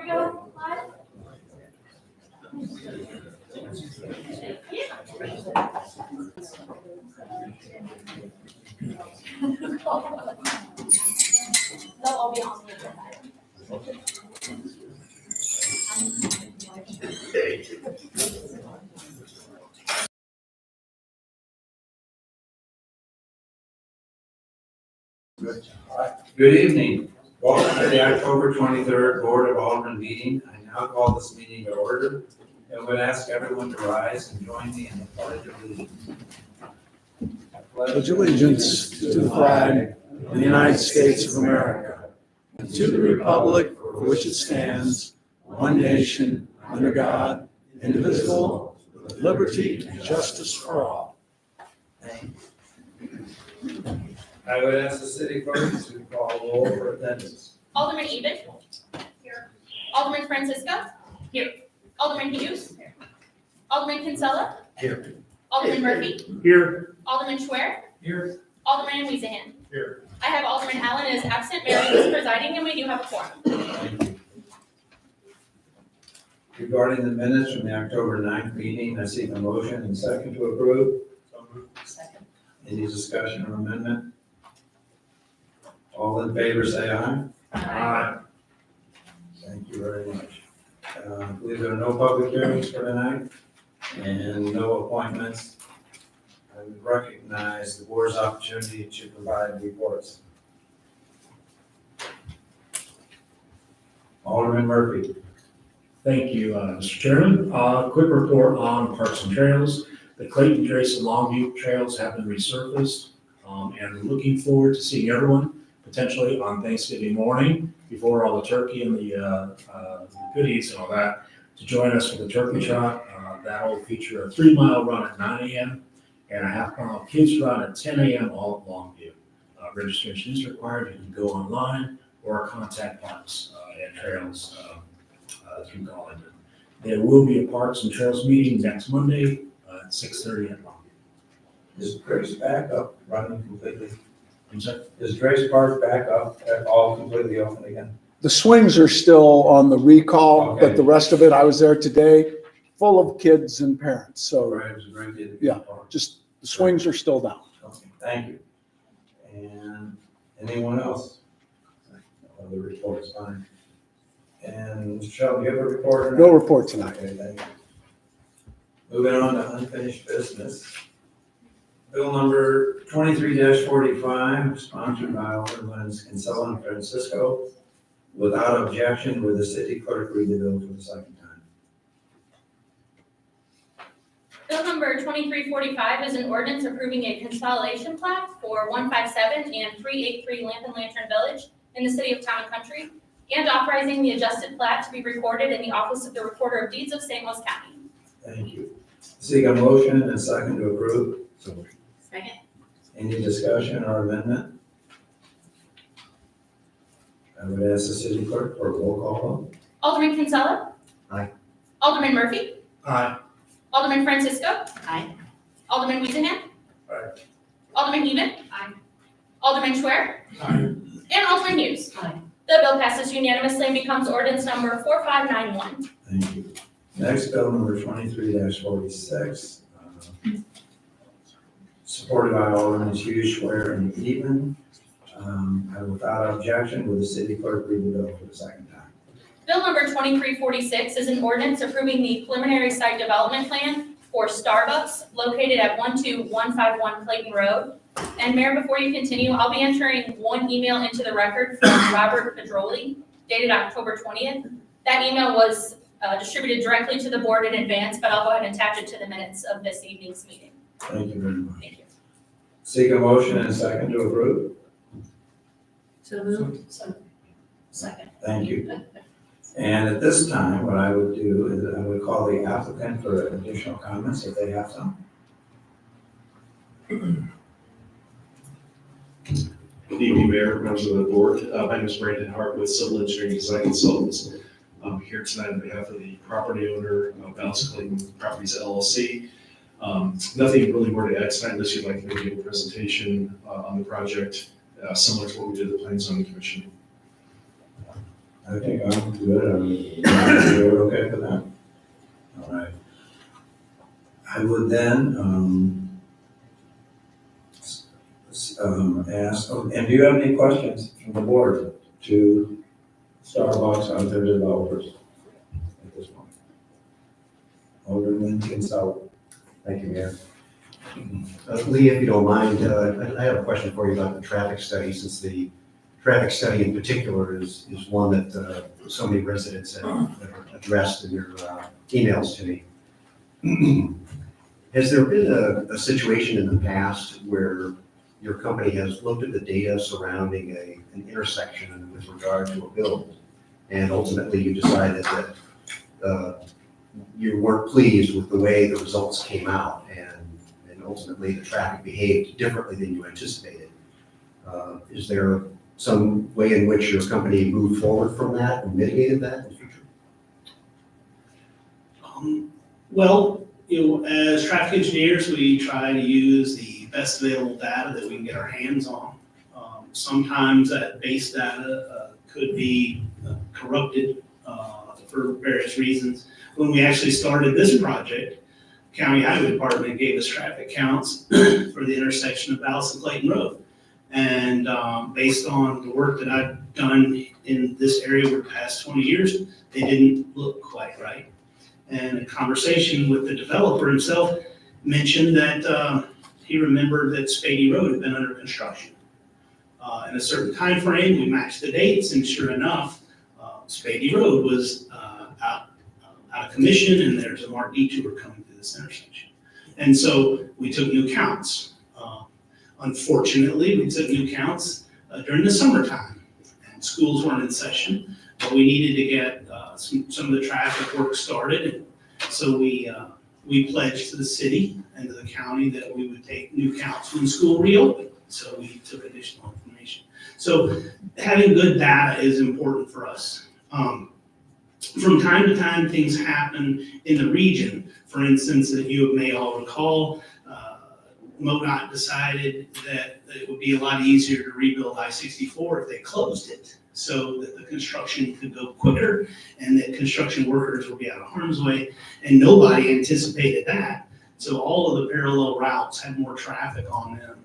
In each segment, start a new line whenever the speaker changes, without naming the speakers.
we go live? They'll all be on the agenda.
Good evening. Welcome to the October 23rd Board of Aldermen meeting. I now call this meeting to order and would ask everyone to rise and join me in the Pledge of Allegiance.
Pledge allegiance to the flag of the United States of America and to the republic for which it stands, one nation, under God, indivisible, with liberty and justice for all.
Thank you. I would ask the city clerk to call roll for attendance.
Alderman Eben. Here. Alderman Francisco. Here. Alderman Hughes. Here. Alderman Kinsella.
Here.
Alderman Murphy.
Here.
Alderman Schwer.
Here.
Alderman Weezahan.
Here.
I have Alderman Allen is absent, Mary is presiding, and we do have a quorum.
Thank you. Regarding the minutes from the October 9th meeting, I seek a motion and second to approve.
Second.
Any discussion or amendment? All in favor, say aye.
Aye.
Thank you very much. I believe there are no public hearings for tonight and no appointments. I would recognize the board's opportunity to provide reports. Alderman Murphy.
Thank you, Mr. Chairman. Quick report on Parks and Trails. The Clayton, Trace, and Longview trails have been resurfaced, and we're looking forward to seeing everyone potentially on Thanksgiving morning before all the turkey and the goodies and all that to join us for the turkey trot. That will feature a 3-mile run at 9 a.m. and a half-mile kids run at 10 a.m. all at Longview. Registration is required. You can go online or contact Parks and Trails through calling. There will be a Parks and Trails meeting next Monday at 6:30 at Longview.
Is Grace back up running completely?
I'm sorry?
Is Grace Park back up at all completely open again?
The swings are still on the recall,
Okay.
but the rest of it, I was there today, full of kids and parents. So
Right, it was a great day to be
Yeah.
part.
just the swings are still down.
Okay, thank you. And anyone else? Other reports, fine. And Michelle, do you have a report? or
No
not?
report tonight.
Okay, thank you. Moving on to unfinished business. Bill number 23-45, sponsored by Aldermen Kinsella and Francisco. Without objection, will the city clerk read the bill for the second time?
Bill number 2345 is an ordinance approving a consolidation plat for 157 and 383 Lamp and Lantern Village in the city of Town and Country, and authorizing the adjusted plat to be recorded in the Office of the Recorder of Deeds of St. Louis County.
Thank you. Seek a motion and second to approve.
Second.
Any discussion or amendment? I would ask the city clerk for a roll call vote.
Alderman Kinsella.
Aye.
Alderman Murphy.
Aye.
Alderman Francisco.
Aye.
Alderman Weezahan.
Aye.
Alderman Eben.
Aye.
Alderman Schwer.
Aye.
And Alderman Hughes.
Aye.
The bill passes unanimously and becomes ordinance number 4591.
Thank you. Next, bill number 23-46, supported by Aldermen Hughes, Schwer, and Even. Without objection, will the city clerk read the bill for the second time?
Bill number 2346 is an ordinance approving the preliminary site development plan for Starbucks located at 12151 Clayton Road. And Mayor, before you continue, I'll be entering one email into the record from Robert Pedroli, dated October 20th. That email was distributed directly to the board in advance, but I'll go ahead and attach it to the minutes of this evening's meeting.
Thank you very much.
Thank you.
Seek a motion and a second to approve.
So moved. Second.
Thank you. And at this time, what I would do is I would call the applicant for additional comments if they have some.
Good evening, Mayor, members of the board. My name is Brandon Hart with Civil Engineering Design Consultants. I'm here tonight on behalf of the property owner of Balance Clayton Properties LLC. Nothing really more to add tonight unless you'd like me to give a presentation on the project, similar to what we did at the Planning and Zoning Commission.
I think I'm good. You're okay with that? All right. I would then, ask, and do you have any questions from the board to Starbucks on their developers at this point? Alderman Kinsella.
Thank you, Mayor. Lee, if you don't mind, I have a question for you about the traffic study, since the traffic study in particular is one that so many residents have addressed in their emails to me. Has there been a situation in the past where your company has looked at the data surrounding an intersection with regard to a build, and ultimately you decided that you weren't pleased with the way the results came out, and ultimately the traffic behaved differently than you anticipated? Is there some way in which your company moved forward from that and mitigated that in the future?
Well, as traffic engineers, we try to use the best available data that we can get our hands on. Sometimes that base data could be corrupted for various reasons. When we actually started this project, County Highway Department gave us traffic counts for the intersection of Dallas and Clayton Road. And based on the work that I've done in this area over the past 20 years, they didn't look quite right. And a conversation with the developer himself mentioned that he remembered that Spady Road had been under construction. In a certain time frame, we matched the dates, and sure enough, Spady Road was out of commission, and there's a marked detour coming through this intersection. And so we took new counts. Unfortunately, we took new counts during the summertime, and schools weren't in session, but we needed to get some of the traffic work started. And so we pledged to the city and to the county that we would take new counts when school reopened. So we took additional information. So having good data is important for us. From time to time, things happen in the region. For instance, that you may all recall, MoDOT decided that it would be a lot easier to rebuild I-64 if they closed it, so that the construction could go quicker and that construction workers would be out of harm's way. And nobody anticipated that. So all of the parallel routes had more traffic on them,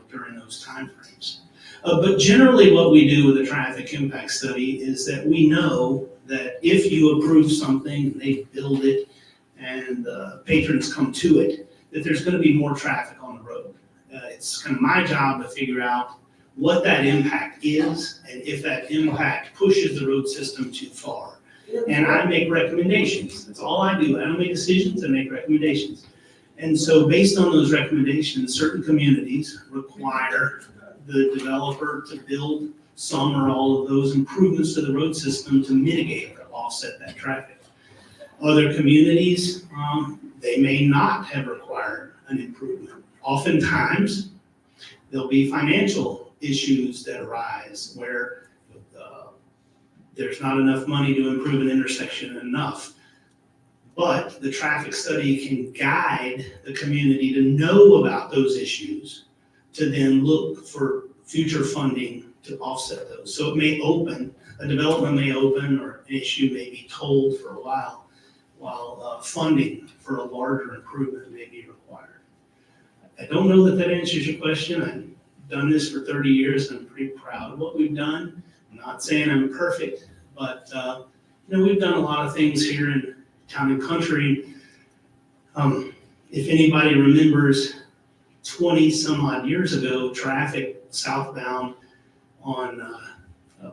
during those timeframes. But generally what we do with a traffic impact study is that we know that if you approve something, they build it, and patrons come to it, that there's going to be more traffic on the road. It's kind of my job to figure out what that impact is, and if that impact pushes the road system too far. And I make recommendations. That's all I do. I don't make decisions, I make recommendations. And so based on those recommendations, certain communities require the developer to build some or all of those improvements to the road system to mitigate or offset that traffic. Other communities, they may not have required an improvement. Oftentimes, there'll be financial issues that arise where there's not enough money to improve an intersection enough. But the traffic study can guide the community to know about those issues, to then look for future funding to offset those. So it may open, a development may open, or an issue may be told for a while funding for a larger improvement may be required. I don't know that answers your question. I've done this for 30 years, and I'm pretty proud of what we've done. I'm not saying I'm perfect, but we've done a lot of things here in Town and Country. If anybody remembers 20 some odd years ago, traffic southbound on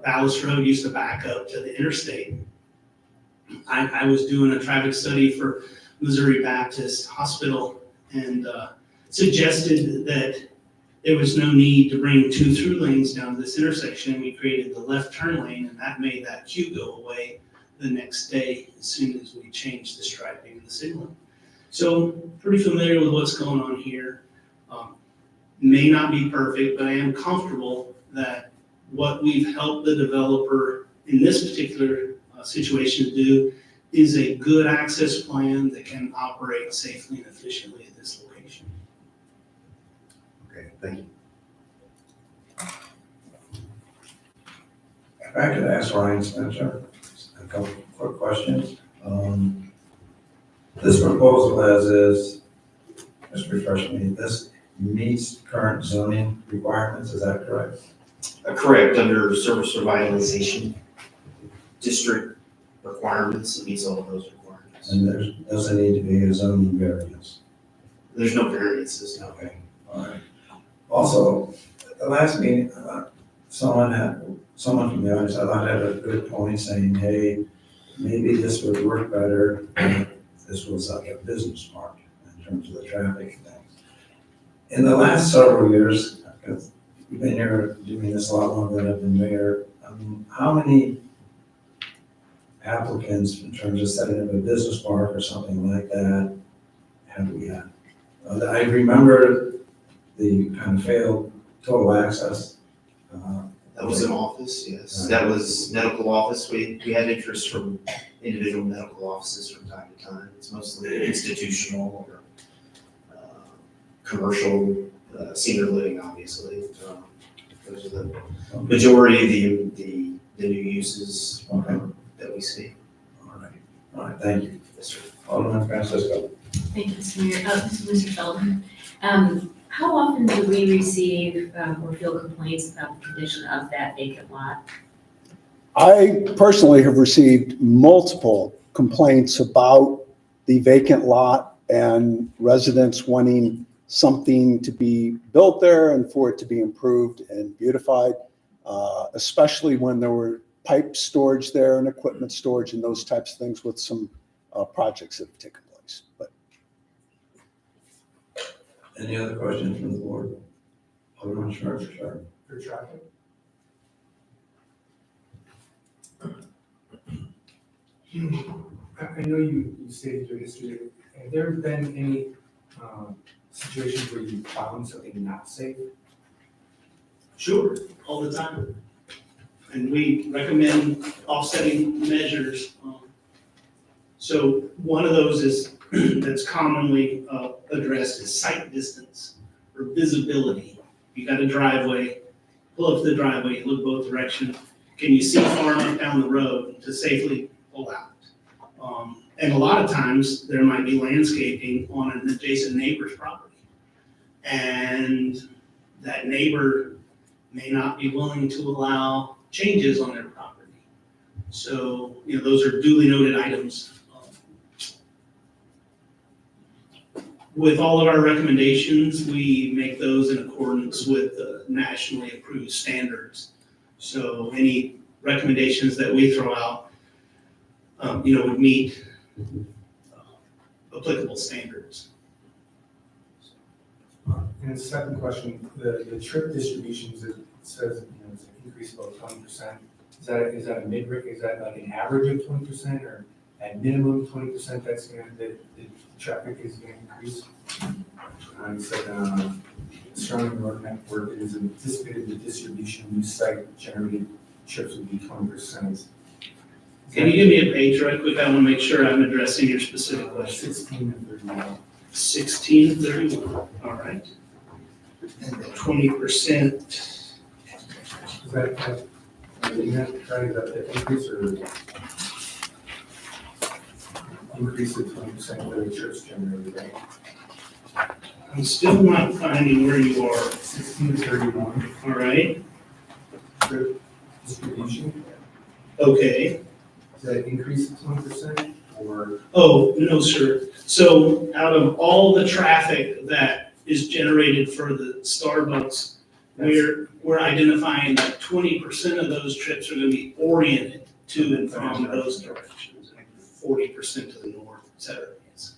Ballast Road used to back up to the interstate. I was doing a traffic study for Missouri Baptist Hospital and suggested that there was no need to bring 2 through lanes down to this intersection. We created the left turn lane, and that made that queue go away the next day as soon as we changed the striping and the signaling. So pretty familiar with what's going on here. May not be perfect, but I am comfortable that what we've helped the developer in this particular situation to do is a good access plan that can operate safely and efficiently at this location.
Okay, thank you.
If I could ask Ryan Spencer a couple quick questions. This proposal as is, just refresh me, this meets current zoning requirements, is that correct?
Correct, under service revitalization district requirements, it meets all of those requirements.
And there doesn't need to be a zoning variance?
There's no variances, no.
Okay, all right. Also, at the last meeting, someone from the audience, I thought had a good point saying, hey, maybe this would work better if this was like a business park in terms of the traffic thing. In the last several years, because we've been here doing this a lot longer than I've been mayor, how many applicants in terms of setting up a business park or something like that have we had? I remember the kind of failed total access.
That was an office, yes.
Right.
That was medical office. We had interest from individual medical offices from time to time. It's mostly institutional or commercial, senior living, obviously. Those are the majority of the new uses
Okay,
that we see.
all right, thank you.
Yes, sir.
Alderman Francisco.
Thank you, Mr. Mayor. Mr. Sheldon. How often do we receive or feel complaints about the condition of that vacant lot?
I personally have received multiple complaints about the vacant lot and residents wanting something to be built there and for it to be improved and beautified, especially when there were pipe storage there and equipment storage and those types of things with some projects that have taken place. But
Any other questions from the board? Alderman Schwartz, sure.
For traffic? I know you stated your history. Have there been any situations where you found something not safe?
Sure, all the time. And we recommend offsetting measures. So one of those is, that's commonly addressed is sight distance or visibility. You got a driveway, pull up to the driveway, look both directions. Can you see far enough down the road to safely pull out? And a lot of times, there might be landscaping on an adjacent neighbor's property. And that neighbor may not be willing to allow changes on their property. So, those are duly noted items. With all of our recommendations, we make those in accordance with the nationally approved standards. So any recommendations that we throw out, would meet applicable standards.
And the second question, the trip distributions, it says, it's an increase of about 20%. Is that a mid-rate, is that like an average of 20% or at minimum 20% that's the traffic is gonna increase? It said, surrounding road network is anticipated the distribution new site generated trips would be 20%.
Can you give me a page right quick? I want to make sure I'm addressing your specific question.
16 and 31.
1631, all right. And 20%,
Is that, you have to try that increase or increase of 20% for the trips generated, right?
I'm still not finding where you are,
1631,
all right?
trip distribution,
Okay.
is that an increase of 20% or?
Oh, no, sir. So out of all the traffic that is generated for the Starbucks, we're identifying that 20% of those trips are gonna be oriented to and from those directions, and 40% to the north, et cetera. Yes.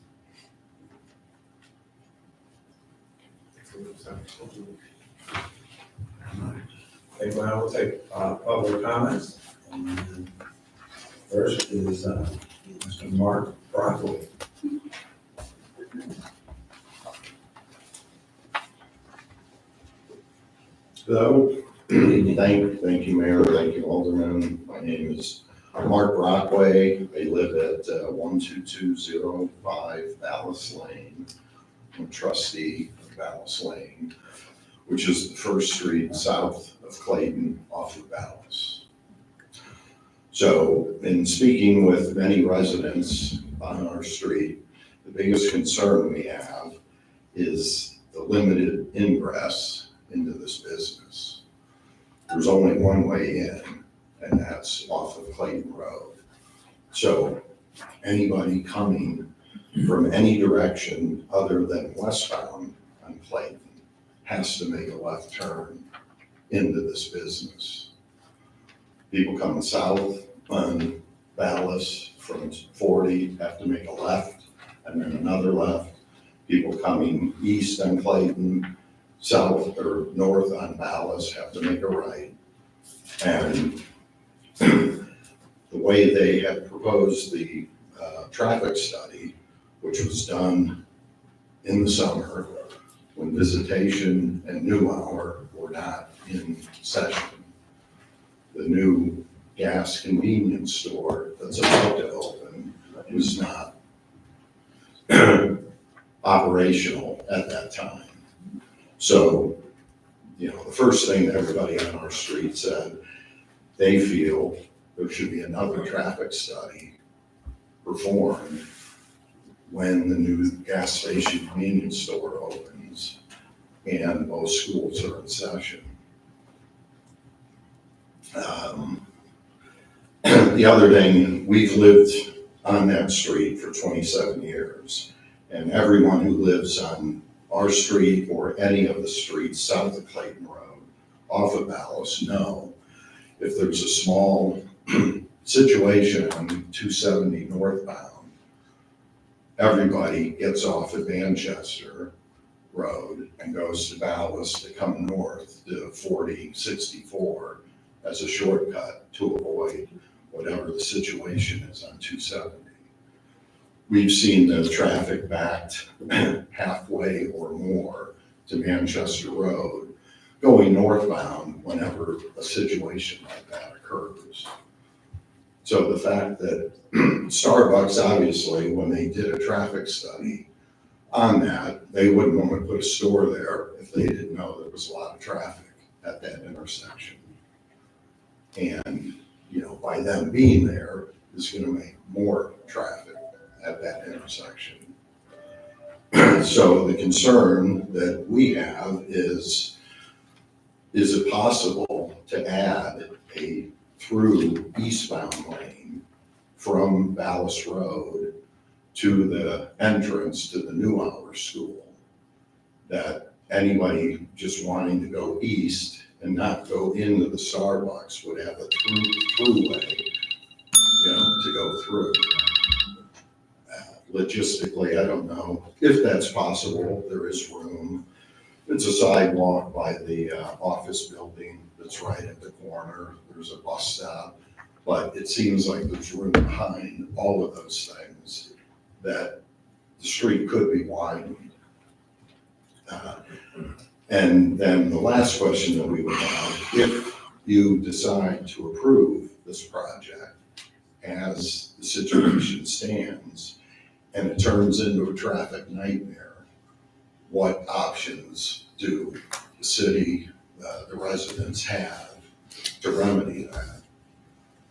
Okay, well, we'll take public comments. And first is Mr. Mark Broccoli.
Hello, thank you, Mayor, thank you, Alderman. My name is Mark Brockway. I live at 12205 Ballas Lane. I'm a trustee of Ballas Lane, which is the first street south of Clayton off of Ballas. So in speaking with many residents on our street, the biggest concern we have is the limited ingress into this business. There's only one way in, and that's off of Clayton Road. So anybody coming from any direction other than westbound on Clayton has to make a left turn into this business. People coming south on Ballas from 40 have to make a left and then another left. People coming east on Clayton, south or north on Ballas have to make a right. And the way they have proposed the traffic study, which was done in the summer when visitation and new hour were not in session. The new gas convenience store that's about to open was not operational at that time. So, the first thing that everybody on our street said, they feel there should be another traffic study performed when the new gas station convenience store opens and both schools are in session. The other thing, we've lived on that street for 27 years, and everyone who lives on our street or any of the streets south of Clayton Road, off of Ballas, know if there's a small situation on 270 northbound, everybody gets off at Manchester Road and goes to Ballas to come north to 4064 as a shortcut to avoid whatever the situation is on 270. We've seen the traffic backed halfway or more to Manchester Road going northbound whenever a situation like that occurs. So the fact that Starbucks, obviously, when they did a traffic study on that, they wouldn't want to put a store there if they didn't know there was a lot of traffic at that intersection. And, by them being there is going to make more traffic at that intersection. So the concern that we have is it possible to add a through eastbound lane from Ballas Road to the entrance to the New Hour School, that anybody just wanting to go east and not go into the Starbucks would have a throughway, to go through. Logistically, I don't know if that's possible. There is room. It's a sidewalk by the office building that's right at the corner. There's a bus stop, but it seems like there's room behind all of those things that the street could be widened. And then the last question that we would have, if you decide to approve this project as the situation stands and it turns into a traffic nightmare, what options do the city, the residents have to remedy that?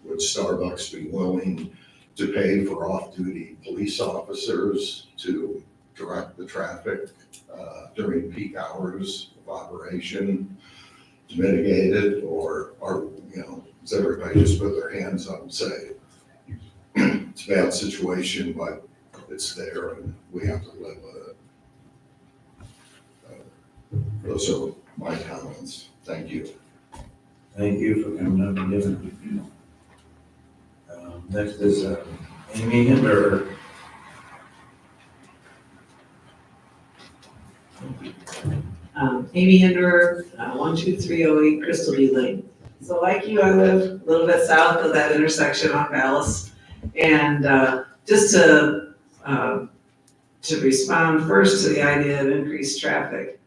Would Starbucks be willing to pay for off-duty police officers to direct the traffic during peak hours of operation to mitigate it, or does everybody just put their hands up and say, it's a bad situation, but it's there and we have to live with it? Those are my comments. Thank you.
Thank you for coming up and giving. Next is Amy Hinder.
Amy Hinder, 12308 Crystal View Lane. So like you, I live a little bit south of that intersection on Ballas. And just to respond first to the idea of increased traffic,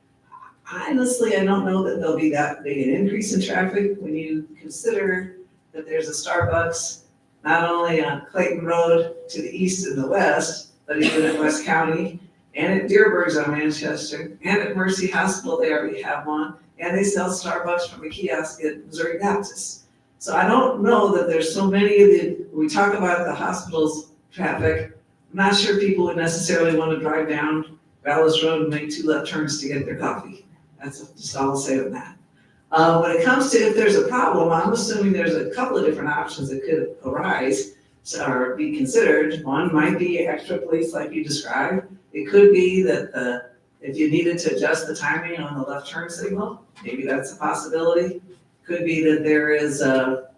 honestly, I don't know that there'll be that big an increase in traffic when you consider that there's a Starbucks not only on Clayton Road to the east and the west, but even in West County, and at Dearborg's on Manchester, and at Mercy Hospital, they already have one, and they sell Starbucks from a kiosk at Missouri Baptist. So I don't know that there's so many of we talk about the hospital's traffic. I'm not sure people would necessarily want to drive down Vallis Road and make 2 left turns to get their coffee. That's just all I'll say on that. When it comes to if there's a problem, I'm assuming there's a couple of different options that could arise or be considered. One might be extra police like you described. It could be that if you needed to adjust the timing on the left turn signal, maybe that's a possibility. Could be that there is that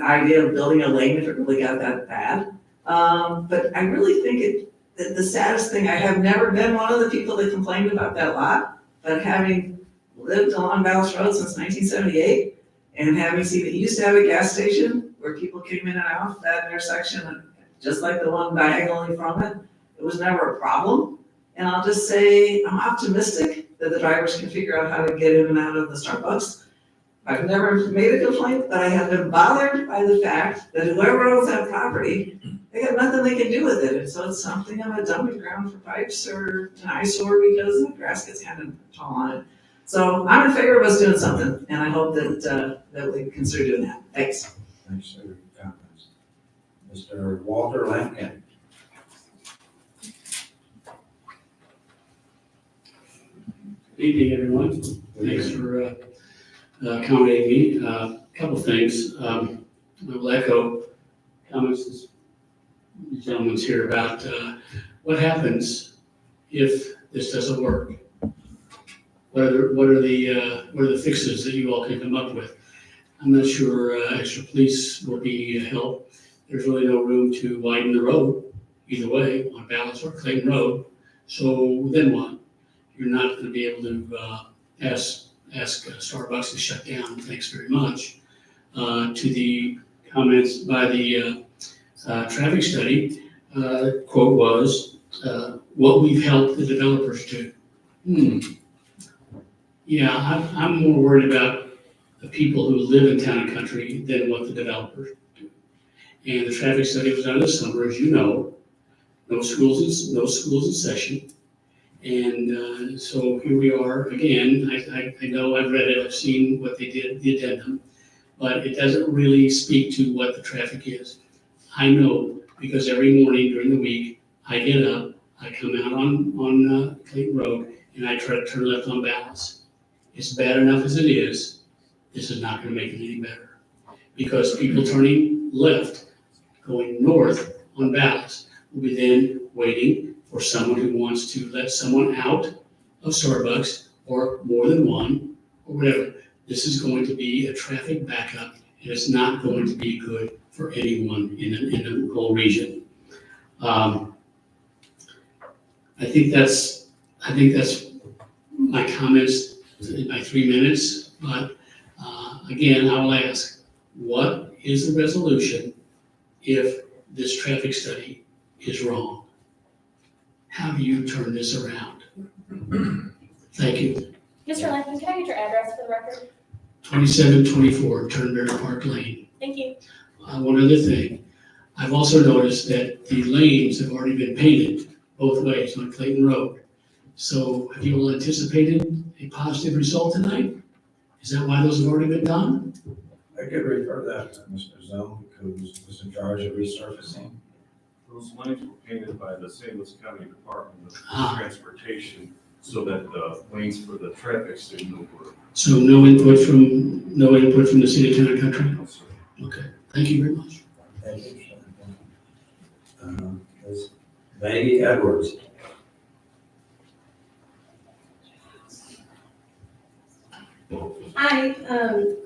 idea of building a lane if it really got that bad. But I really think the saddest thing, I have never been one of the people that complained about that lot, but having lived along Vallis Road since 1978 and having seen, it used to have a gas station where people came in and out of that intersection, just like the one diagonally from it. It was never a problem. And I'll just say, I'm optimistic that the drivers can figure out how to get in and out of the Starbucks. I've never made a complaint, but I have been bothered by the fact that whoever owns that property, they got nothing they can do with it. And so it's something of a dumping ground for pipes or an eyesore because the grass gets kind of tall on it. So I'm in favor of us doing something, and I hope that we consider doing that. Thanks.
Thanks for your comments. Mr. Walter Lampkin.
Good evening, everyone. Thanks for accommodating me. Couple things. I will echo comments the gentleman's here about what happens if this doesn't work. What are the fixes that you all can come up with? I'm not sure extra police will be a help. There's really no room to widen the road either way on Balance or Clayton Road. So then what? You're not going to be able to ask Starbucks to shut down. Thanks very much. To the comments by the traffic study, quote was, what we've helped the developers do. Yeah, I'm more worried about the people who live in town and country than what the developers do. And the traffic study was done this summer, as you know. No schools in session. And so here we are again. I know I've read it, I've seen what they did, the addendum, but it doesn't really speak to what the traffic is. I know because every morning during the week, I get up, I come out on Clayton Road, and I try to turn left on Balance. It's bad enough as it is. This is not going to make it any better because people turning left, going north on Balance, will be then waiting for someone who wants to let someone out of Starbucks or more than one or whatever. This is going to be a traffic backup, and it's not going to be good for anyone in the whole region. I think that's my comments in my 3 minutes. But again, I will ask, what is the resolution if this traffic study is wrong? How do you turn this around? Thank you.
Mr. Lampkin, can I get your address for the record?
2724 Turnberry Park Lane.
Thank you.
One other thing, I've also noticed that the lanes have already been painted both ways on Clayton Road. So have you all anticipated a positive result tonight? Is that why those have already been done?
I could refer that to Mr. Zone, who was in charge of resurfacing.
Those lanes were painted by the St. Louis County Department of
Ah.
Transportation so that the lanes for the traffic signal were.
So no input from the city of Town and Country?
No, sir.
Okay, thank you very much.
Thank you, Mr. Ms. Maggie Edwards.
Hi,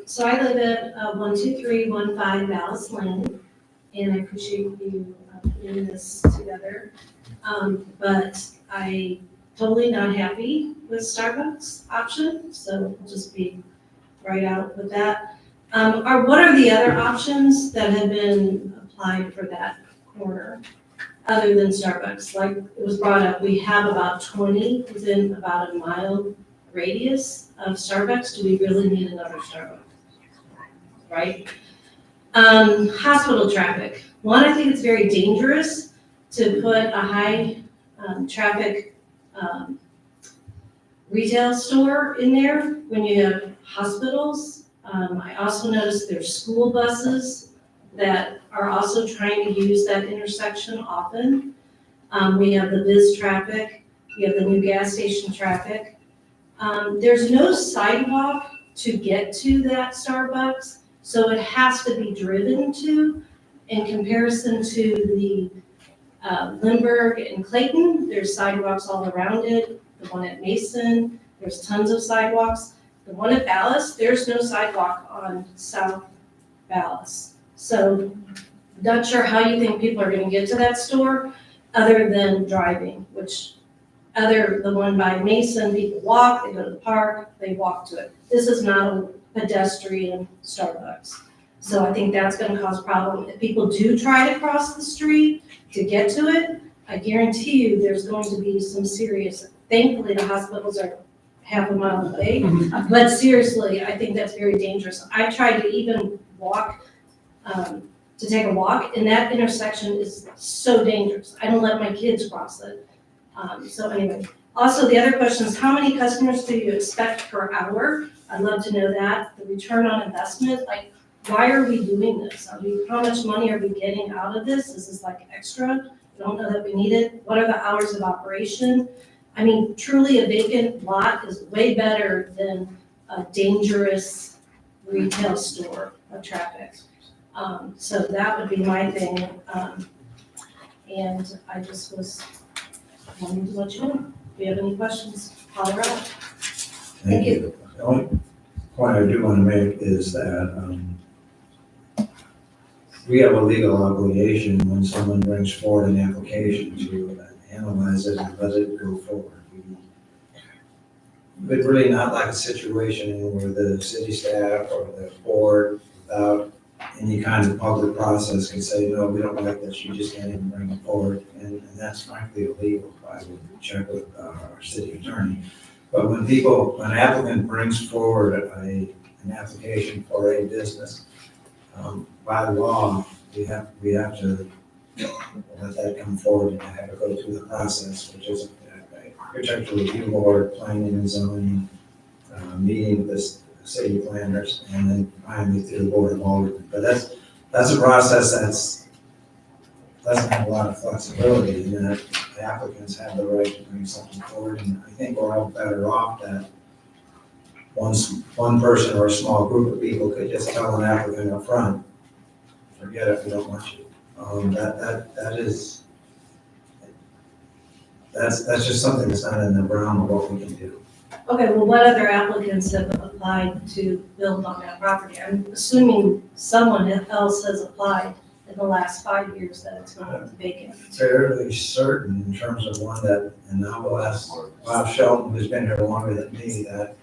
so I live at 12315 Dallas Lane, and I appreciate you putting this together. But I totally not happy with Starbucks option, so I'll just be right out with that. What are the other options that have been applied for that corner, other than Starbucks? Like it was brought up, we have about 20 within about a mile radius of Starbucks. Do we really need another Starbucks? Right? Hospital traffic. One, I think it's very dangerous to put a high traffic retail store in there when you have hospitals I also noticed there's school buses that are also trying to use that intersection often. We have the Viz traffic, we have the new gas station traffic. There's no sidewalk to get to that Starbucks, so it has to be driven to. In comparison to the Lindbergh and Clayton, there's sidewalks all around it. The one at Mason, there's tons of sidewalks. The one at Ballas, there's no sidewalk on South Ballas. So not sure how you think people are gonna get to that store other than driving, which the one by Mason, people walk, they go to the park, they walk to it. This is not a pedestrian Starbucks. So I think that's gonna cause a problem. If people do try to cross the street to get to it, I guarantee you there's going to be some serious, thankfully the hospitals are half a mile away, but seriously, I think that's very dangerous. I tried to even walk, to take a walk, and that intersection is so dangerous. I don't let my kids cross it. So anyway, also the other question is how many customers do you expect per hour? I'd love to know that. The return on investment, like why are we doing this? How much money are we getting out of this? Is this like extra? We don't know that we need it. What are the hours of operation? I mean, truly a vacant lot is way better than a dangerous retail store of traffic. So that would be my thing. And I just was wanting to let you know. If you have any questions, holler out.
Thank you. The only point I do want to make is that we have a legal obligation when someone brings forward an application to analyze it and let it go forward. We would really not like a situation where the city staff or the board, without any kind of public process, can say, no, we don't like this, you just can't even bring it forward. And that's frankly illegal. I would check with our city attorney. But when an applicant brings forward an application for a business, by law, we have to let that come forward and have it go through the process, which is particularly review board, planning and zoning, meeting with the city planners, and then finally through the board of aldermen. But that's a process doesn't have a lot of flexibility in that the applicants have the right to bring something forward, and I think we're all better off that one person or a small group of people could just tell an applicant up front, forget it, we don't want you. That's just something that's not in the realm of what we can do.
Okay, well, what other applicants have applied to build on that property? I'm assuming someone else has applied in the last 5 years that it's going to be vacant.
Fairly certain in terms of one that, and I will ask Bob Shelton, who's been here longer than me, that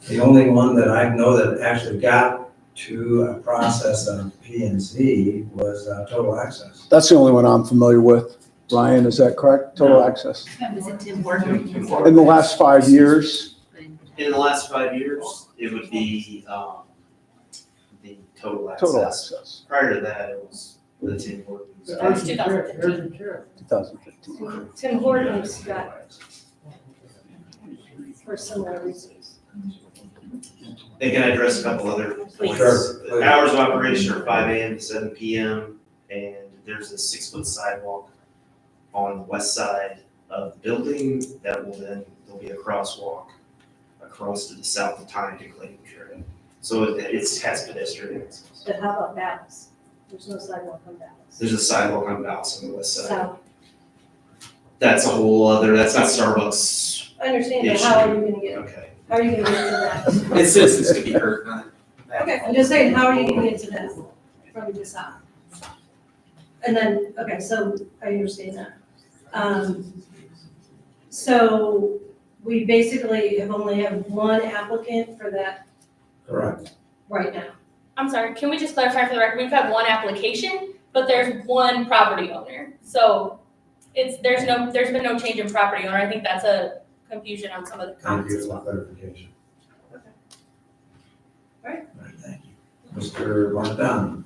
the only one that I know that actually got to a process of P&Z was Total Access.
That's the only one I'm familiar with. Ryan, is that correct? Total Access.
Was it Tim Horton?
In the last 5 years,
In the last 5 years, it would be the Total
Total
Access.
Access,
Prior to that, it was the Tim Hortons.
That was 2015.
2015.
Tim Hortons got for similar reasons.
And can I address a couple other points?
Sure.
The hours of operation are 5 a.m. to 7 p.m. and there's a 6-foot sidewalk on the west side of the building that will then, there'll be a crosswalk across to the south of Tyne Clayton Trail. So it has pedestrian access.
But how about Dallas? There's no sidewalk on Dallas.
There's a sidewalk on Ballas on the west side.
So,
That's a whole other, that's not Starbucks.
I understand, but how are you gonna get,
Okay.
how are you gonna get to that?
It's citizens to be heard, not.
Okay, I'm just saying, how are you gonna get to that from the south? And then, okay, so I understand that. So we basically have only have one applicant for that
Correct.
right now.
I'm sorry, can we just clarify for the record, we've had one application, but there's one property owner. So there's been no change in property owner. I think that's a confusion on some of the
Thank
comments
you
as
for
well.
clarification.
Okay. All right.
All right, thank you. Mr. Martin.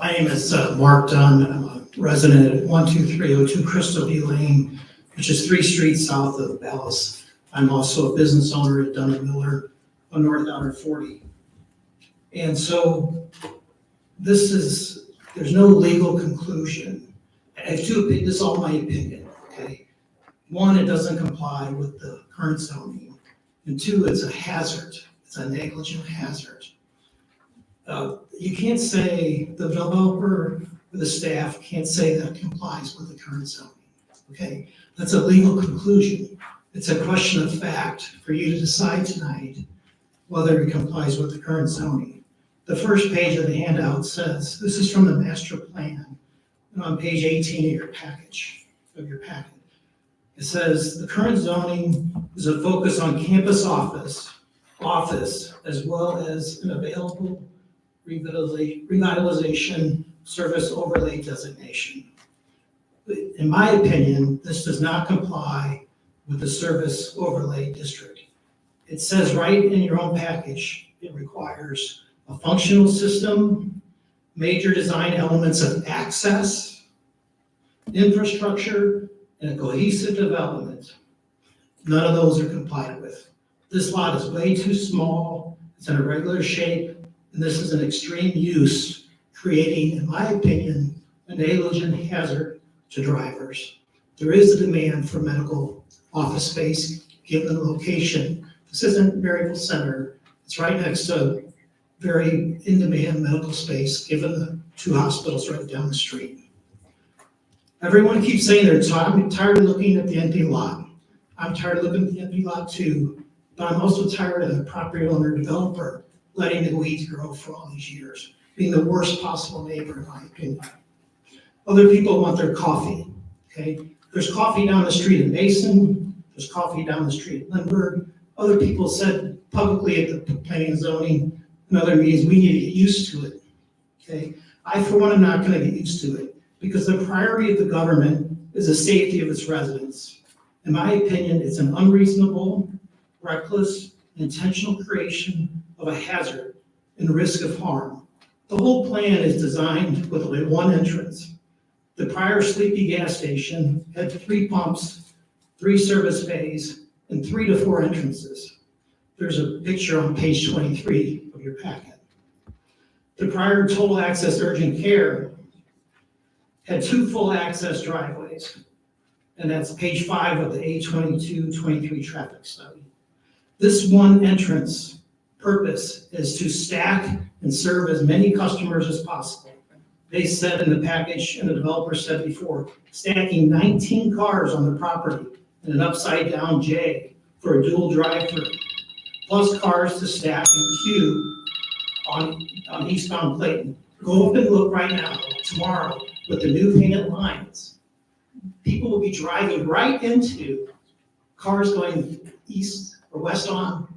My name is Mark Dunn. I'm a resident at 12302 Crystal View Lane, which is 3 streets south of Dallas. I'm also a business owner at Dunn & Miller on North Outer 40. And so there's no legal conclusion. I have two opinions, this is all my opinion, okay? One, it doesn't comply with the current zoning. And two, it's a hazard. It's a negligent hazard. You can't say, the developer or the staff can't say that complies with the current zoning, okay? That's a legal conclusion. It's a question of fact for you to decide tonight whether it complies with the current zoning. The first page of the handout says, this is from the master plan, and on page 18 of your package, it says, the current zoning is a focus on campus office, as well as an available revitalization service overlay designation. In my opinion, this does not comply with the service overlay district. It says right in your own package, it requires a functional system, major design elements of access, infrastructure, and a cohesive development. None of those are complied with. This lot is way too small, it's in a regular shape, and this is an extreme use, creating, in my opinion, a negligent hazard to drivers. There is a demand for medical office space, given the location. This isn't Maryville Center. It's right next to very in-demand medical space, given the 2 hospitals right down the street. Everyone keeps saying I'm tired of looking at the empty lot. I'm tired of looking at the empty lot too, but I'm also tired of the property owner developer letting the weeds grow for all these years, being the worst possible neighbor, in my opinion. Other people want their coffee, okay? There's coffee down the street in Mason, there's coffee down the street in Lindbergh. Other people said publicly at the planning and zoning and other meetings, we need to get used to it, okay? I, for one, am not gonna get used to it, because the priority of the government is the safety of its residents. In my opinion, it's an unreasonable, reckless, intentional creation of a hazard and risk of harm. The whole plan is designed with only one entrance. The prior Sleepy gas station had 3 pumps, 3 service bays, and 3 to 4 entrances. There's a picture on page 23 of your packet. The prior total access urgent care had 2 full access driveways, and that's page 5 of the A22-23 traffic study. This one entrance purpose is to stack and serve as many customers as possible. They said in the package, and the developer said before, stacking 19 cars on the property in an upside down J for a dual drive-through, plus cars to stack and queue on eastbound Clayton. Go up and look right now, tomorrow, with the new painted lines. People will be driving right into cars going east or west on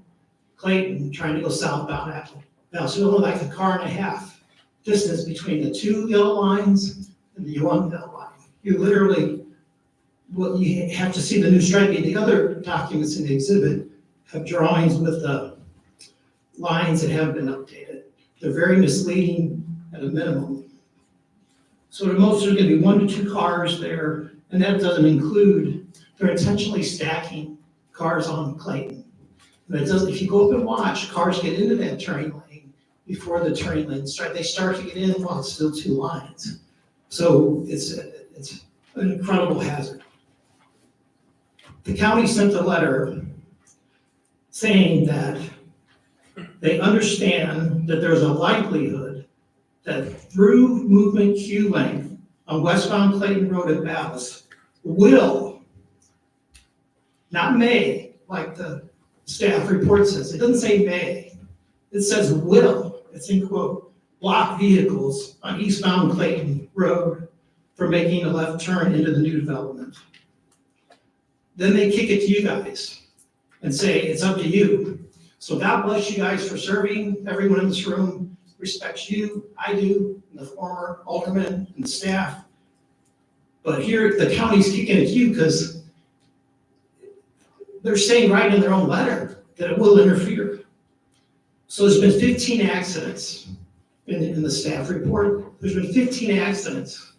Clayton, trying to go southbound Apple. Now, so only like a car and a half distance between the 2 yellow lines and the 1 yellow line. You literally, well, you have to see the new striping. The other documents in the exhibit have drawings with the lines that haven't been updated. They're very misleading at a minimum. So the most, there's gonna be 1 to 2 cars there, and that doesn't include, they're intentionally stacking cars on Clayton. But it doesn't, if you go up and watch, cars get into that turning lane before the turning lane start. They start to get in while it's still 2 lines. So it's an incredible hazard. The county sent a letter saying that they understand that there's a likelihood that through movement queue length on westbound Clayton Road at Ballas will, not may, like the staff report says. It doesn't say may. It says will. It's in quote, block vehicles on eastbound Clayton Road from making a left turn into the new development. Then they kick it to you guys and say, it's up to you. So God bless you guys for serving. Everyone in this room respects you. I do, and the former aldermen and the staff. But here, the county's kicking at you because they're saying right in their own letter that it will interfere. So there's been 15 accidents in the staff report. There's been 15 accidents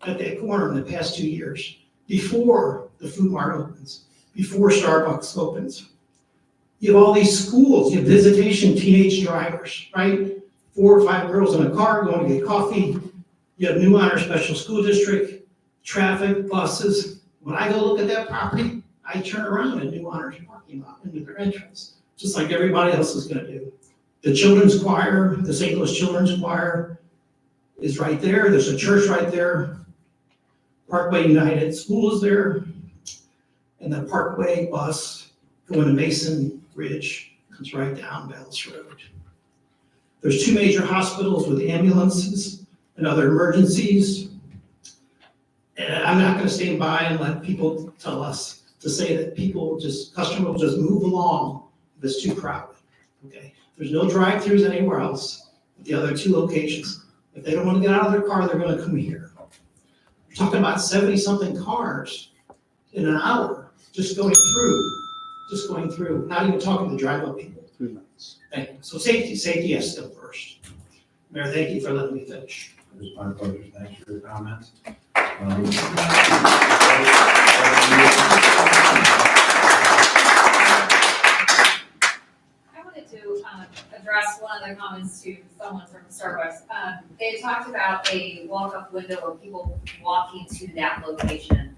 at that corner in the past 2 years, before the Food Mart opens, before Starbucks opens. You have all these schools, you have visitation teenage drivers, right? 4 or 5 girls in a car going to get coffee. You have New Honor Special School District, traffic, buses. When I go look at that property, I turn around in New Honor's parking lot into their entrance, just like everybody else is gonna do. The children's choir, the St. Louis Children's Choir is right there. There's a church right there. Parkway United School is there. And the Parkway bus going to Mason Ridge comes right down Bells Road. There's 2 major hospitals with ambulances and other emergencies. And I'm not gonna stand by and let people tell us to say that customers will just move along if it's too crowded, okay? There's no drive-throughs anywhere else at the other 2 locations. If they don't wanna get out of their car, they're gonna come here. We're talking about 70-something cars in an hour just going through, not even talking to drive-up people.
3 minutes.
Thank you. So safety has to come first. Mayor, thank you for letting me finish.
It was my pleasure. Thanks for your comments.
I wanted to address one of the comments to someone from Starbucks. They talked about a walk-up window or people walking to that location.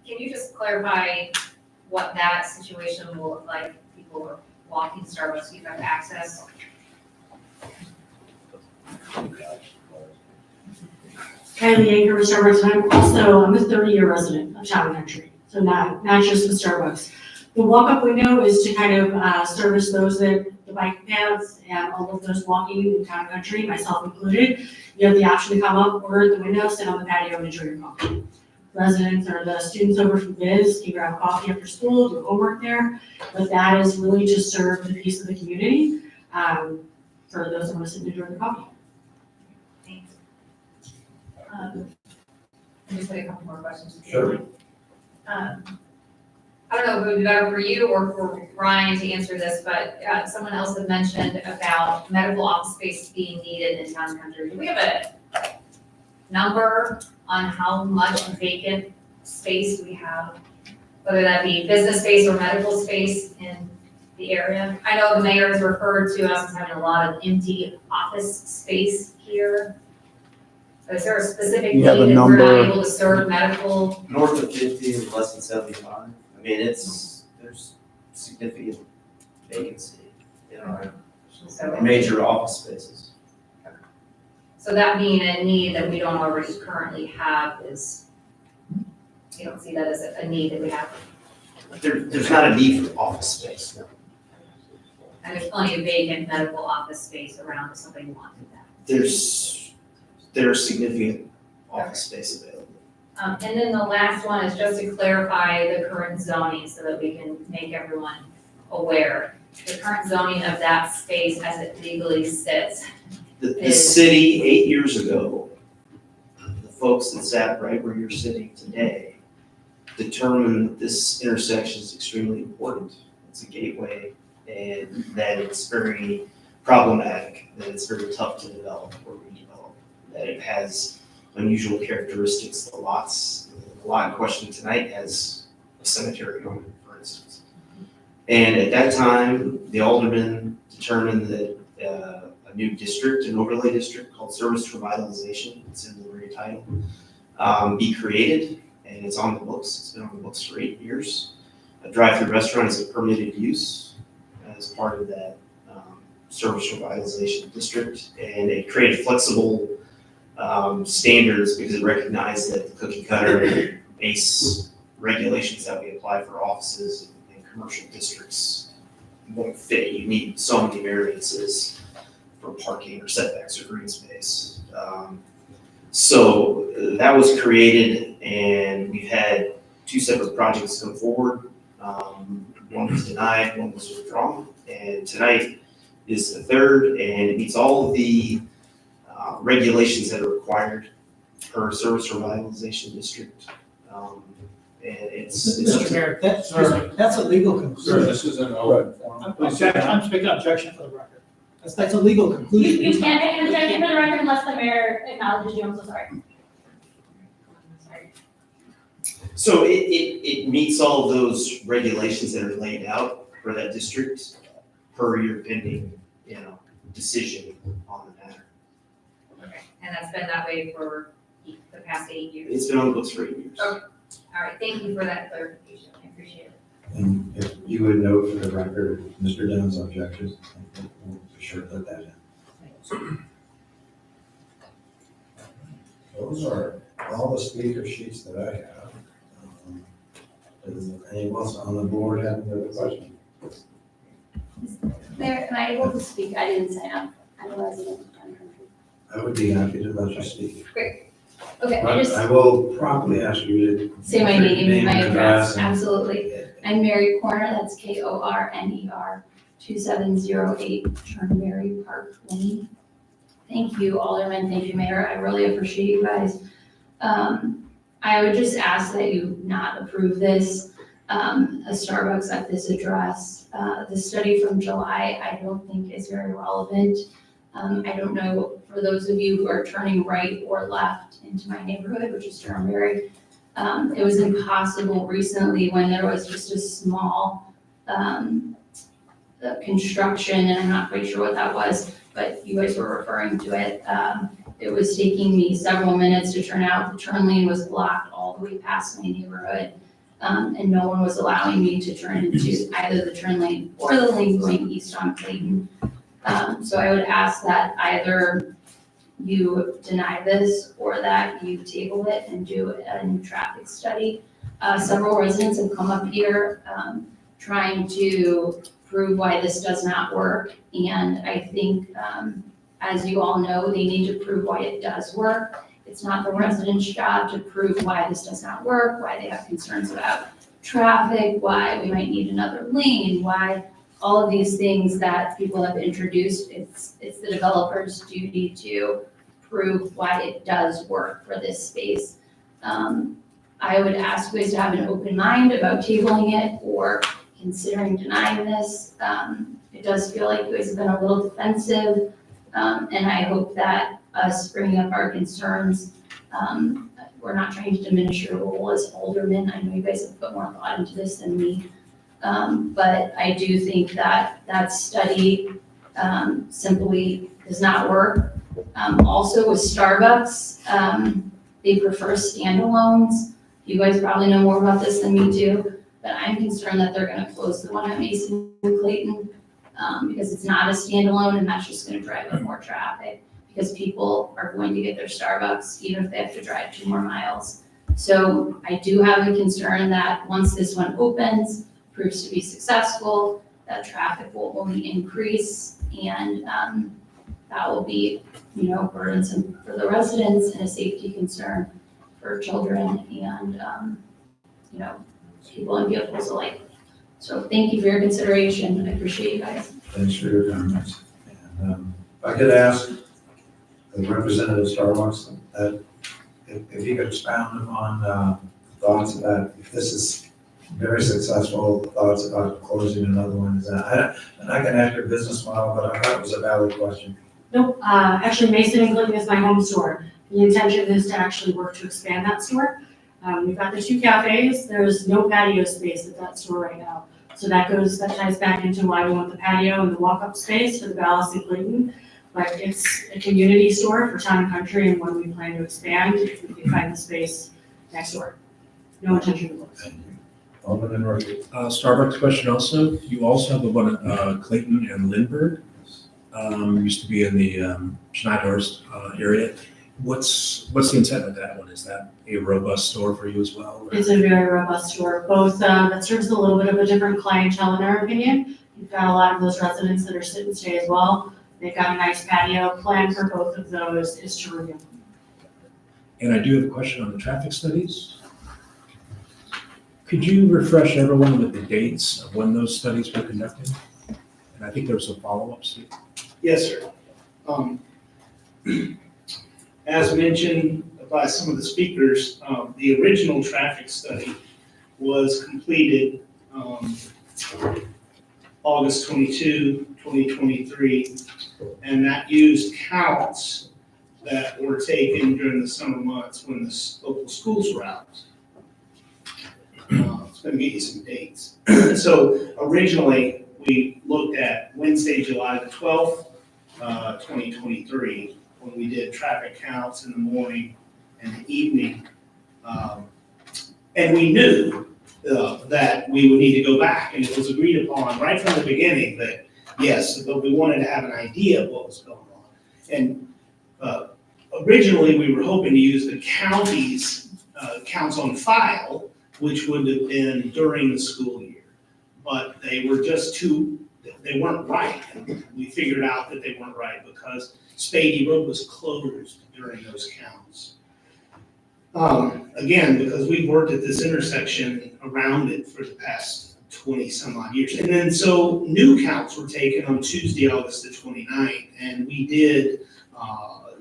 Can you just clarify what that situation will look like? People are walking to Starbucks, you have access?
Kylie Anchor with Starbucks, and I'm a 30-year resident of Town and Country, so not just with Starbucks. The walk-up window is to kind of service those that the bike paths and all of those walking in Town and Country, myself included. You have the option to come up, order at the window, sit on the patio, and enjoy your coffee. Residents or the students over from Biz can grab coffee after school, do homework there, but that is really to serve the piece of the community for those that want to sit and enjoy their coffee.
Thanks. I just had a couple more questions.
Sure.
I don't know if it would be better for you or for Ryan to answer this, but someone else had mentioned about medical office space being needed in Town and Country. Do we have a number on how much vacant space we have? Whether that be business space or medical space in the area? I know the mayor has referred to us as having a lot of empty office space here. Is there a specific need
You have a
that we're not
number?
able to serve medical?
North of 50 and less than 75. I mean, there's significant vacancy in our major office spaces.
So that being a need that we don't already currently have is, you don't see that as a need that we have?
There's not a need for office space, no.
And there's plenty of vacant medical office space around if somebody wanted that.
There's significant office space available.
And then the last one is just to clarify the current zoning so that we can make everyone aware. The current zoning of that space as it legally sits.
The city, 8 years ago, the folks that sat right where you're sitting today, determined that this intersection is extremely important. It's a gateway, and that it's very problematic, that it's very tough to develop or redevelop, that it has unusual characteristics. The lot in question tonight has a cemetery on it, for instance. And at that time, the aldermen determined that a new district, an overlay district called Service Revitalization, it's in the very title, be created, and it's on the books. It's been on the books for 8 years. A drive-through restaurant is a permitted use as part of that Service Revitalization District, and it created flexible standards because it recognized that the cookie cutter base regulations that we apply for offices and commercial districts won't fit. You need so many variances for parking or setbacks or green space. So that was created, and we've had 2 separate projects come forward. One was denied, one was withdrawn, and tonight is the third, and it meets all of the regulations that are required per Service Revitalization District. And it's
Mr. Mayor, that's a legal concern.
Sir, this is an open forum.
I'm speaking objection for the record. That's a legal
You
conclusion.
can't make an objection for the record unless the mayor acknowledges you, I'm so sorry.
So it meets all of those regulations that are laid out for that district per your pending, decision on the matter.
Okay, and that's been that way for the past 8 years.
It's been on the books for 8 years.
Okay. All right, thank you for that clarification, I appreciate it.
And if you would note for the record, Mr. Dunn's objections, we'll be sure to put that in. Those are all the speaker sheets that I have. Does anyone else on the board have any other questions?
Mayor, am I able to speak? I didn't sign up. I'm a resident of Town Country.
I would be happy to let you speak.
Great. Okay, I
But
just
I will promptly ask you to.
say my name, my
and
address,
and-
absolutely. I'm Mary Corner, that's Korner, 2708 Turnberry Park Lane. Thank you, Alderman, thank you, Mayor, I really appreciate you guys. I would just ask that you not approve this, a Starbucks at this address. The study from July, I don't think is very relevant. I don't know, for those of you who are turning right or left into my neighborhood, which is Turnberry, it was impossible recently when there was just a small construction, and I'm not quite sure what that was, but you guys were referring to it. It was taking me several minutes to turn out. The turn lane was blocked all the way past my neighborhood, and no one was allowing me to turn into either the turn lane or the lane going east on Clayton. So I would ask that either you deny this or that you table it and do a new traffic study. Several residents have come up here trying to prove why this does not work. And I think, as you all know, they need to prove why it does work. It's not the residents' job to prove why this does not work, why they have concerns about traffic, why we might need another lane, why all of these things that people have introduced. It's the developer's duty to prove why it does work for this space. I would ask you guys to have an open mind about tabling it or considering denying this. It does feel like you guys have been a little defensive, and I hope that us bringing up our concerns, we're not trying to diminish your role as aldermen. I know you guys have put more thought into this than me. But I do think that that study simply does not work. Also with Starbucks, they prefer standalones. You guys probably know more about this than me too, but I'm concerned that they're gonna close the one at Mason and Clayton, because it's not a standalone, and that's just gonna drive up more traffic, because people are going to get their Starbucks even if they have to drive 2 more miles. So I do have a concern that once this one opens, proves to be successful, that traffic will only increase, and that will be, burdensome for the residents and a safety concern for children and, people in vehicles alike. So thank you for your consideration. I appreciate you guys.
Thanks for your comments. And, if I could ask the representative of Starbucks, that if you could expound upon thoughts about, if this is very successful, thoughts about closing another one, is that, and I can ask your business model, but I thought it was a valid question.
Nope, actually Mason and Clinton is my home store. The intention is to actually work to expand that store. We've got the 2 cafes, there's no patio space at that store right now. So that ties back into why we want the patio and the walk-up space for the Dallas and Clayton. But it's a community store for Town and Country, and when we plan to expand, if we can find the space next door. No intention to close.
Alderman Murphy.
Starbucks question also, you also have the one at Clayton and Lindbergh. Used to be in the Schneidhurst area. What's the intent of that one? Is that a robust store for you as well? Or?
It's a very robust store, both that serves a little bit of a different clientele in our opinion. You've got a lot of those residents that are sit and stay as well. They've got a nice patio. Plan for both of those is to review.
And I do have a question on the traffic studies. Could you refresh everyone with the dates of when those studies were conducted? And I think there was some follow-ups.
Yes, sir. As mentioned by some of the speakers, the original traffic study was completed August 22, 2023, and that used counts that were taken during the summer months when the local schools were out. It's gonna give you some dates. So originally, we looked at Wednesday, July the 12th, 2023, when we did traffic counts in the morning and the evening. And we knew that we would need to go back, and it was agreed upon right from the beginning that, yes, but we wanted to have an idea of what was going on. And originally, we were hoping to use the county's counts on file, which would have been during the school year. But they were just they weren't right. And we figured out that they weren't right because Spady Road was closed during those counts. Again, because we've worked at this intersection around it for the past 20 some odd years. And then so new counts were taken on Tuesday, August the 29th, and we did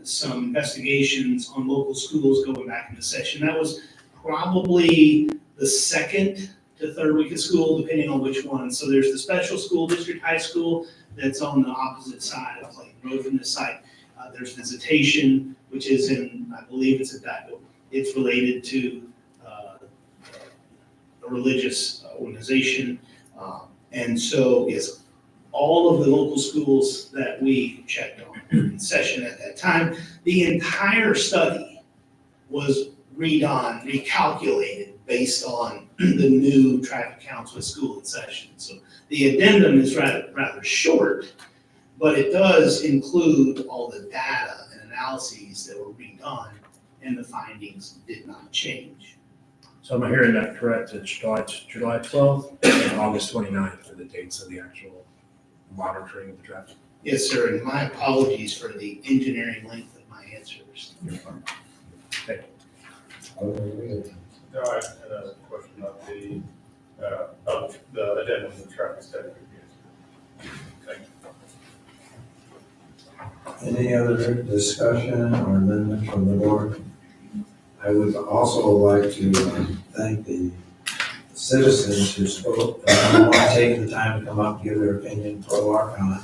some investigations on local schools going back into session. That was probably the second to third week of school, depending on which one. So there's the special school district high school that's on the opposite side of Clayton Road from this side. There's visitation, which is in, I believe it's it's related to a religious organization. And so, yes, all of the local schools that we checked on in session at that time, the entire study was redone, recalculated based on the new traffic counts with school in session. So the addendum is rather short, but it does include all the data and analyses that were redone, and the findings did not change.
So am I hearing that correct? It's July 12th and August 29th are the dates of the actual monitoring of the traffic?
Yes, sir, and my apologies for the engineering length of my answers.
Okay.
No, I had a question about the addendum of the traffic study. Thank you.
Any other discussion or amendment from the board? I would also like to thank the citizens who spoke, and taking the time to come up and give their opinion pro or con.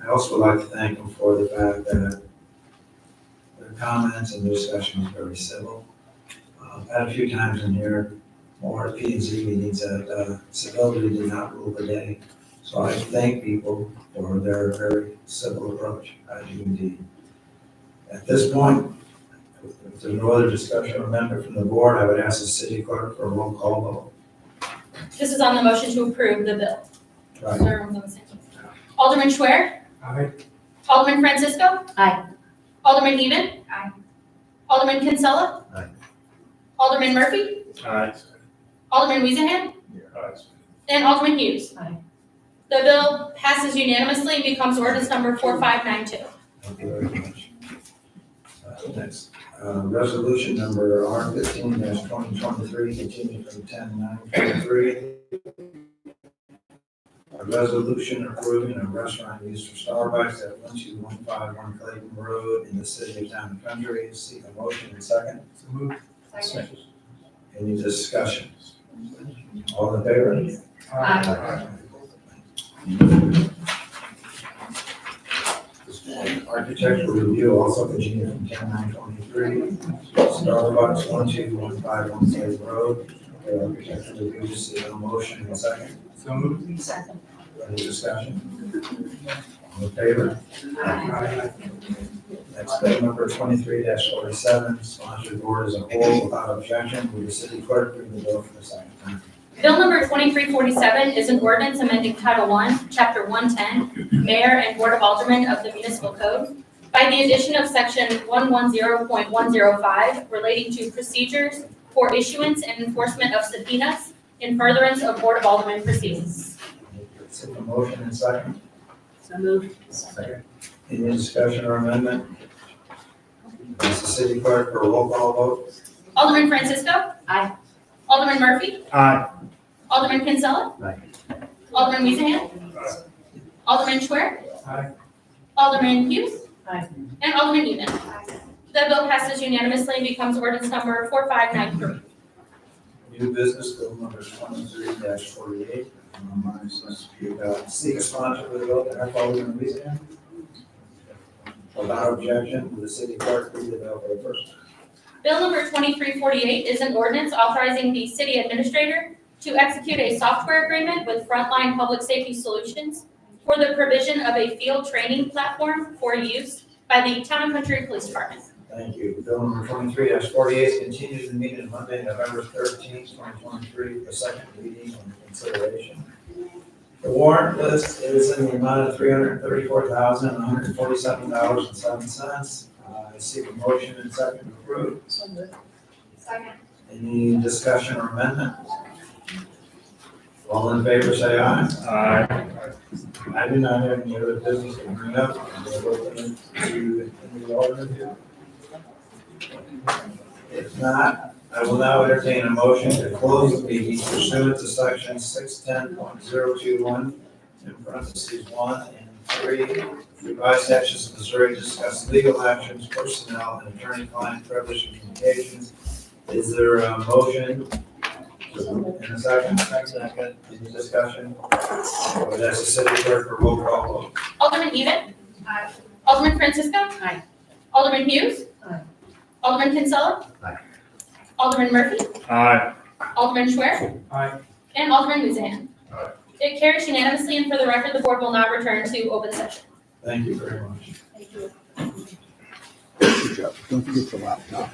I also would like to thank them for the fact that their comments and discussion was very civil. I've had a few times in here, more P&Z meetings that civility did not rule the day. So I thank people for their very civil approach. I do indeed. At this point, if there's no other discussion or amendment from the board, I would ask the city clerk for a roll call vote.
This is on the motion to approve the bill.
Right.
So everyone's on the same. Alderman Schwer?
Aye.
Alderman Francisco?
Aye.
Alderman Even? Aye. Alderman Kinsella?
Aye.
Alderman Murphy?
Aye.
Alderman Weezahan?
Aye.
And Alderman Hughes?
Aye.
The bill passes unanimously and becomes ordinance number 4592.
Thank you very much. Next, resolution number R15-2023, continued from 10/9/23. A resolution approving a restaurant use for Starbucks at 12151 Clayton Road in the city of Town and Country. Seek a motion and second.
So moved.
Second.
Any discussion? All in favor?
Aye.
Architectural review also continued from 10/9/23. Starbucks 12151 Clayton Road. Architectural review, seek a motion and second.
So moved.
Second.
Any discussion? All in favor? Aye. Next, bill number 23-47, sponsored board as a whole without objection. Will the city clerk read the bill for the second time?
Bill number 2347 is an ordinance amending Title I, Chapter 110, Mayor and Board of Aldermen of the Municipal Code by the addition of Section 110.105 relating to procedures for issuance and enforcement of subpoenas in furtherance of Board of Aldermen proceedings.
Seek a motion and second.
So moved.
Second. Any discussion or amendment? Ask the city clerk for a roll call vote.
Alderman Francisco?
Aye.
Alderman Murphy?
Aye.
Alderman Kinsella?
Aye.
Alderman Weezahan? Alderman Schwer?
Aye.
Alderman Hughes?
Aye.
And Alderman Even? The bill passes unanimously and becomes ordinance number 4593.
New business, bill number 23-48, Seek a sponsor for the bill to have Alderman Louisiana. Without objection, the city clerk read the bill for the first time.
Bill number 2348 is an ordinance authorizing the city administrator to execute a software agreement with Frontline Public Safety Solutions for the provision of a field training platform for use by the Town and Country Police Department.
Thank you. Bill number 23-48 continues the meeting of Monday, November 13th, 2023, for second reading and consideration. The warrant list is in the amount of $334,147.07. I seek a motion and second to approve.
Second.
Any discussion or amendment? All in favor, say aye.
Aye.
I do not have any other business to bring up. We'll open it to the Alderman. If not, I will now entertain a motion to close the meeting pursuant to section 610.021 in parentheses 1 and 3, revised statutes of Missouri discuss legal actions, personnel, and attorney-client privilege and communications. Is there a motion? And a second? Second. Any discussion? I would ask the city clerk for roll call vote.
Alderman Edith? Aye. Alderman Francisco? Aye. Alderman Hughes?
Aye.
Alderman Kinsella?
Aye.
Alderman Murphy?
Aye.
Alderman Schwer?
Aye.
And Alderman Luzian?
Aye.
It carries unanimously, and for the record, the board will not return to open session.
Thank you very much.
Thank you.
Good job. Don't forget the laptop.